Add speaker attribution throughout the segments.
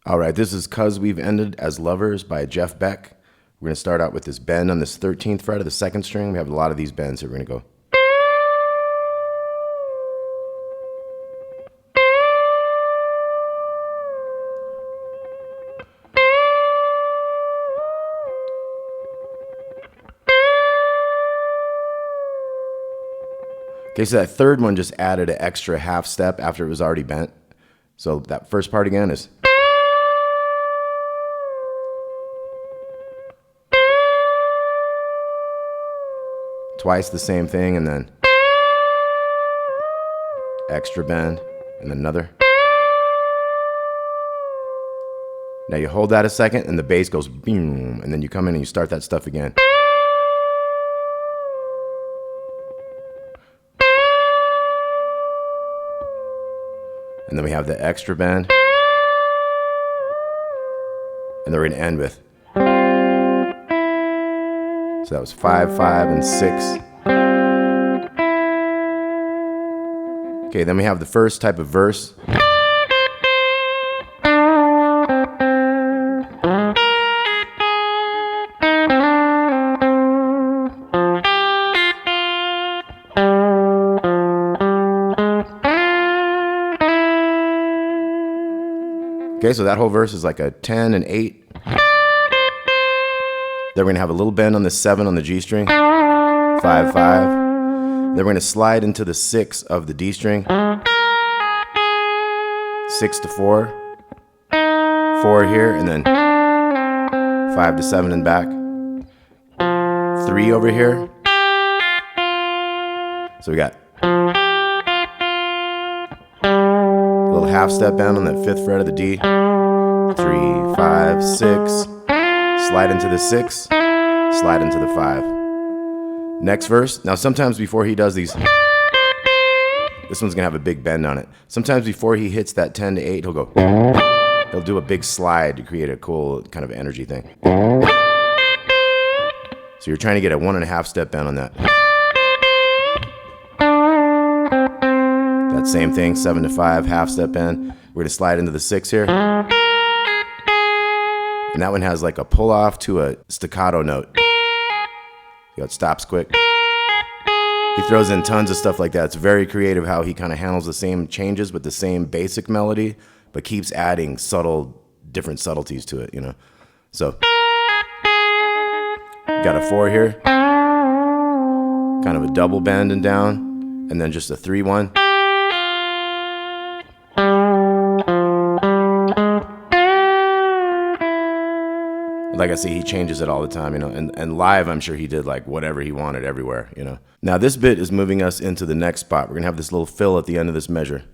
Speaker 1: All right, this is "'Cause We've Ended as Lovers" by Jeff Beck. We're going to start out with this bend on this 13th fret of the second string. We have a lot of these bends, so we're going to go. Okay, so that third one just added an extra half step after it was already bent. So that first part again is. Twice the same thing, and then extra bend, and then another. Now you hold that a second, and the bass goes boom, and then you come in and you start that stuff again. And then we have the extra bend. And then we're going to end with. So that was 5, 5, and 6. Okay, then we have the first type of verse. Okay, so that whole verse is like a 10 and 8. Then we're going to have a little bend on the 7 on the G string. 5, 5. Then we're going to slide into the 6 of the D string. 6 to 4. 4 here, and then 5 to 7 and back. 3 over here. So we got a little half step bend on that 5th fret of the D. 3, 5, 6. Slide into the 6. Slide into the 5. Next verse. Now sometimes before he does these, this one's gonna have a big bend on it. Sometimes before he hits that 10 to 8, he'll go. He'll do a big slide to create a cool kind of energy thing. So you're trying to get a 1.5 step bend on that. That same thing, 7 to 5, half step bend. We're gonna slide into the 6 here. And that one has like a pull off to a staccato note. It stops quick. He throws in tons of stuff like that. It's very creative how he kind of handles the same changes with the same basic melody, but keeps adding different subtleties to it, you know. So, got a 4 here. Kind of a double bend and down, and then just a 3-1. Like I say, he changes it all the time, you know, and live, I'm sure he did like whatever he wanted everywhere, you know. Now this bit is moving us into the next spot. We're gonna have this little fill at the end of this measure.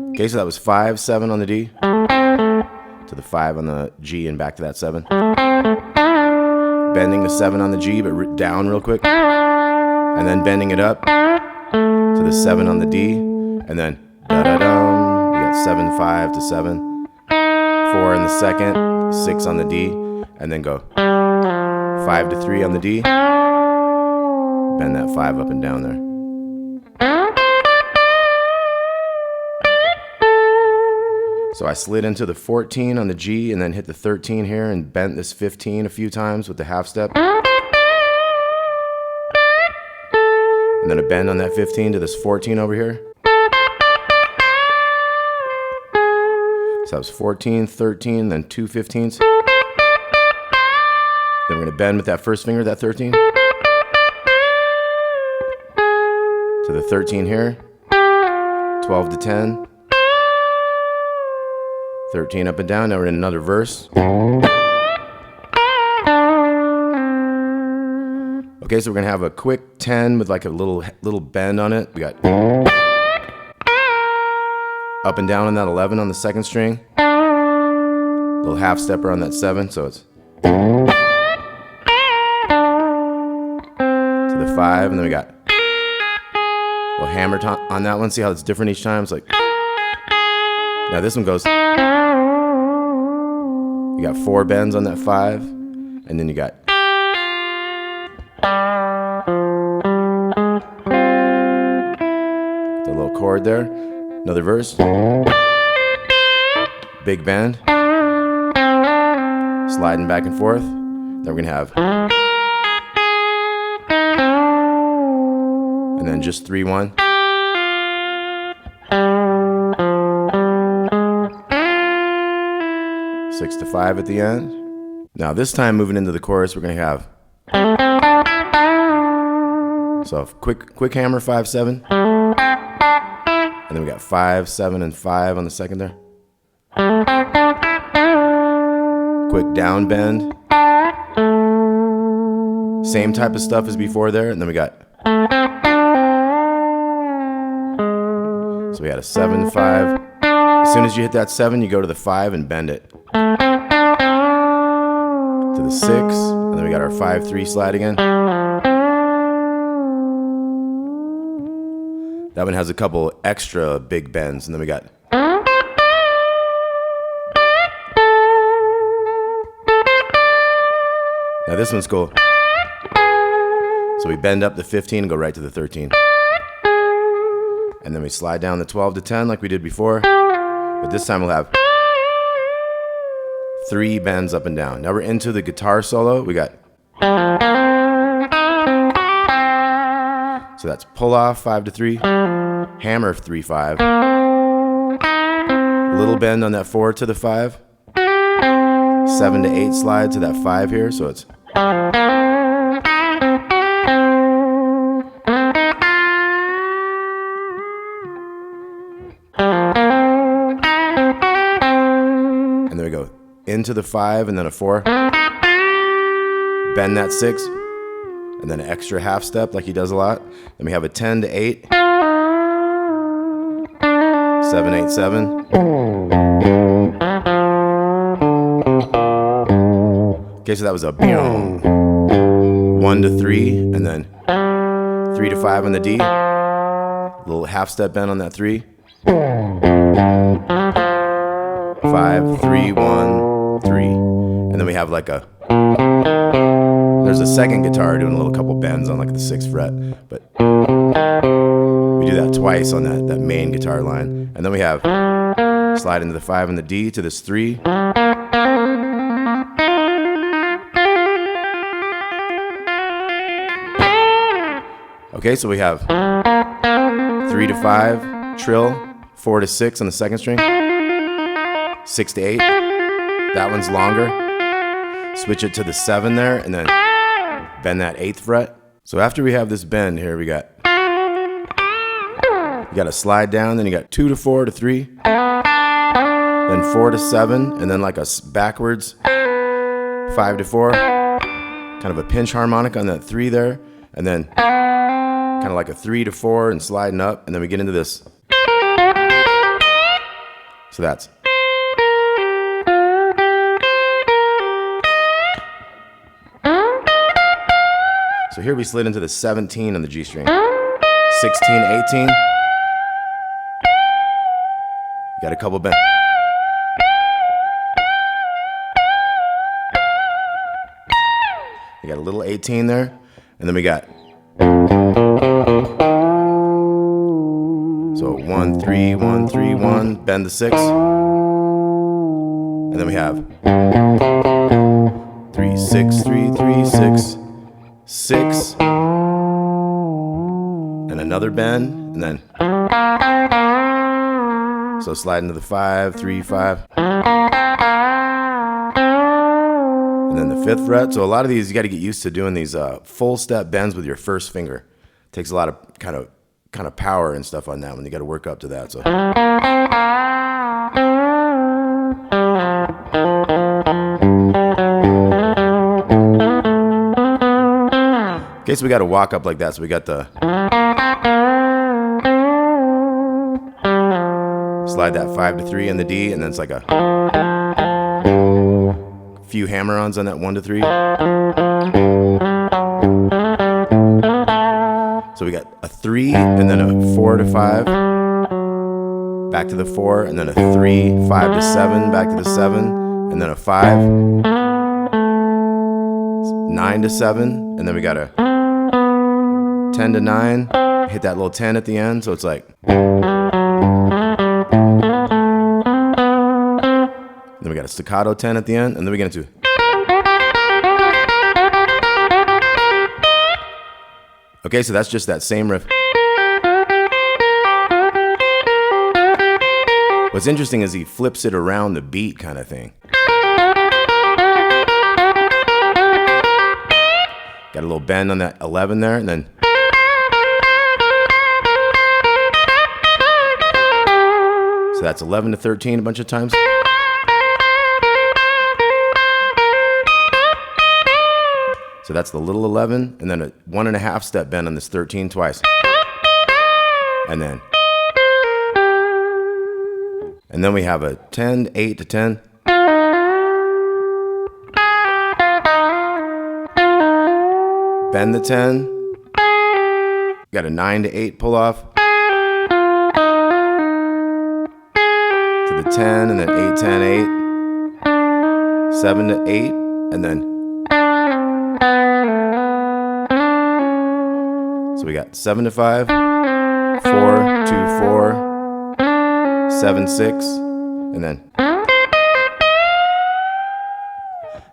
Speaker 1: Okay, so that was 5, 7 on the D, to the 5 on the G and back to that 7. Bending the 7 on the G, but down real quick. And then bending it up to the 7 on the D. And then da-da-dum. You got 7, 5 to 7. 4 in the second, 6 on the D. And then go 5 to 3 on the D. Bend that 5 up and down there. So I slid into the 14 on the G and then hit the 13 here and bent this 15 a few times with the half step. And then a bend on that 15 to this 14 over here. So that was 14, 13, then 2 15s. Then we're going to bend with that first finger, that 13. To the 13 here. 12 to 10. 13 up and down. Now we're in another verse. Okay, so we're gonna have a quick 10 with like a little bend on it. We got up and down on that 11 on the second string. Little half stepper on that 7, so it's to the 5, and then we got a little hammer on that one. See how it's different each time? It's like, now this one goes. You got 4 bends on that 5, and then you got chord there. Another verse. Big bend. Sliding back and forth. Then we're gonna have. And then just 3-1. Six to 5 at the end. Now this time moving into the chorus, we're gonna have. So quick hammer 5-7. And then we got 5, 7, and 5 on the second there. Quick down bend. Same type of stuff as before there. And then we got. So we had a 7, 5. As soon as you hit that 7, you go to the 5 and bend it. To the 6. And then we got our 5-3 slide again. That one has a couple extra big bends, and then we got. Now this one's cool. So we bend up the 15 and go right to the 13. And then we slide down the 12 to 10 like we did before. But this time we'll have 3 bends up and down. Now we're into the guitar solo. We got. So that's pull off 5 to 3, hammer 3, 5, little bend on that 4 to the 5, 7 to 8 slide to that 5 here. So it's. And then we go into the 5 and then a 4, bend that 6. And then an extra half step like he does a lot. Then we have a 10 to 8. 7, 8, 7. Okay, so that was a 1 to 3. And then 3 to 5 on the D. Little half step bend on that 3. 5, 3, 1, 3. And then we have like a. There's a second guitar doing a little couple bends on like the 6th fret, but we do that twice on that main guitar line. And then we have slide into the 5 and the D to this 3. Okay, so we have 3 to 5, trill, 4 to 6 on the second string, 6 to 8. That one's longer. Switch it to the 7 there, and then bend that 8th fret. So after we have this bend here, you got a slide down, then you got 2 to 4 to 3, then 4 to 7, and then like a backwards 5 to 4, kind of a pinch harmonic on that 3 there, and then kind of like a 3 to 4 and sliding up, and then we get into this. So that's. So here we slid into the 17 on the G string. 16, 18. You got a couple bends. You got a little 18 there. And then we got. So 1, 3, 1, 3, 1. Bend the 6. And then we have 3, 6, 3, 3, 6. 6, and another bend, and then so slide into the 5, 3, 5, and then the 5th fret. So a lot of these you got to get used to doing these full step bends with your first finger. Takes a lot of kind of power and stuff on that one. You got to work up to that. So. Okay, so we got to walk up like that. So we got the slide that 5 to 3 in the D, and then it's like a few hammer-ons on that 1 to 3. So we got a 3, and then a 4 to 5, back to the 4, and then a 3, 5 to 7, back to the 7, and then a 5, 9 to 7, and then we got a 10 to 9, hit that little 10 at the end, so it's like. Then we got a staccato 10 at the end, and then we get into. Okay, so that's just that same riff. What's interesting is he flips it around the beat kind of thing. Got a little bend on that 11 there, and then. So that's 11 to 13 a bunch of times. So that's the little 11, and then a 1.5 step bend on this 13 twice. And then we have a 10, 8 to 10. Bend the 10. Got a 9 to 8 pull off. To the 10, and then 8, 10, 8. 7 to 8, and then. So we got 7 to 5, 4, 2, 4, 7, 6, and then.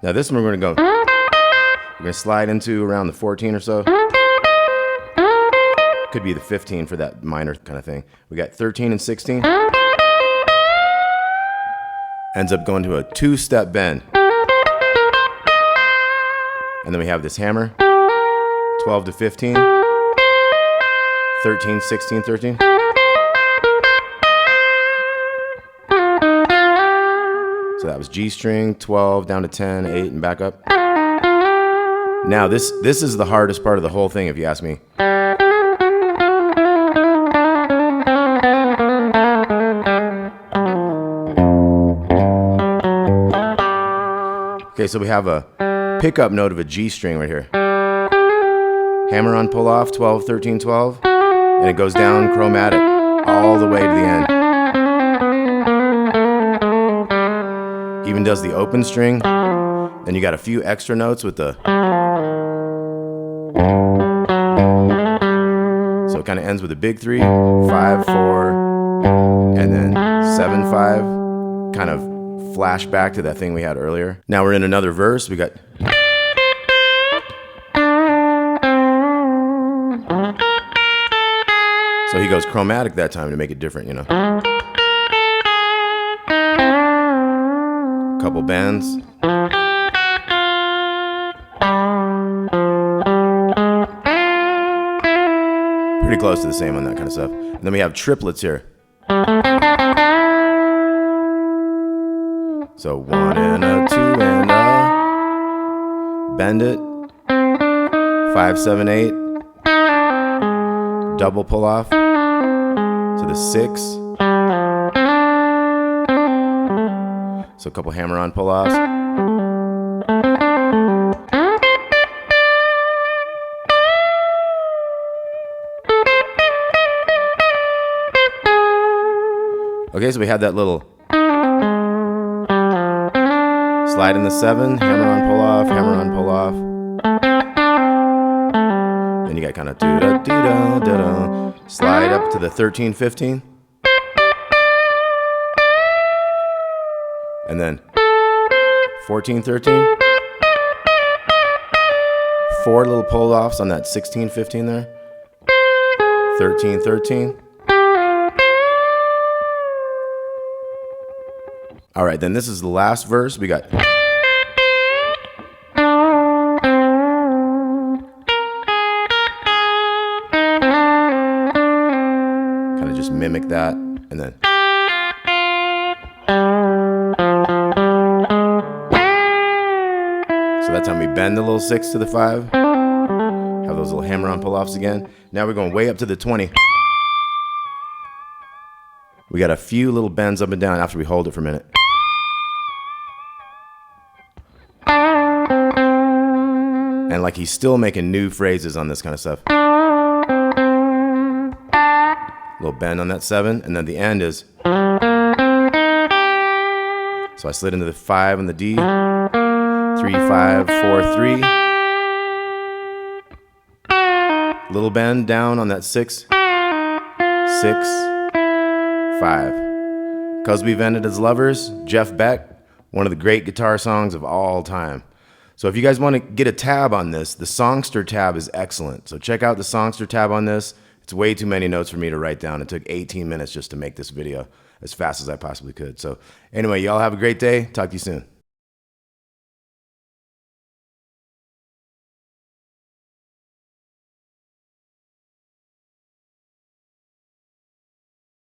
Speaker 1: Now this one we're gonna go. We're gonna slide into around the 14 or so. Could be the 15 for that minor kind of thing. We got 13 and 16. Ends up going to a 2-step bend. And then we have this hammer. 12 to 15. 13, 16, 13. So that was G string, 12 down to 10, 8, and back up. Now this is the hardest part of the whole thing, if you ask me. Okay, so we have a pickup note of a G string right here. Hammer on pull off, 12, 13, 12, and it goes down chromatic all the way to the end. Even does the open string. Then you got a few extra notes with the. So it kind of ends with a big 3, 5, 4, and then 7, 5. Kind of flash back to that thing we had earlier. Now we're in another verse. We got. So he goes chromatic that time to make it different, you know. Couple bends. Pretty close to the same on that kind of stuff. And then we have triplets here. So 1 and a 2 and a. Bend it. 5, 7, 8. Double pull off. To the 6. So a couple hammer on pull offs. Okay, so we had that little slide in the 7, hammer on pull off, hammer on pull off. Then you got kind of do-da-dee-da-da-da. Slide up to the 13, 15. And then 14, 13. 4 little pull offs on that 16, 15 there. 13, 13. All right, then this is the last verse. We got. Kind of just mimic that, and then. So that time we bend the little 6 to the 5. Have those little hammer on pull offs again. Now we're going way up to the 20. We got a few little bends up and down after we hold it for a minute. And like he's still making new phrases on this kind of stuff. Little bend on that 7, and then the end is. So I slid into the 5 on the D. 3, 5, 4, 3. Little bend down on that 6. 6, 5. 'Cause we've ended as lovers, Jeff Beck, One of the great guitar songs of all time. So if you guys want to get a tab on this, the Songster tab is excellent. So check out the Songster tab on this. It's way too many notes for me to write down. It took 18 minutes just to make this video as fast as I possibly could. So anyway, y'all have a great day. Talk to you soon.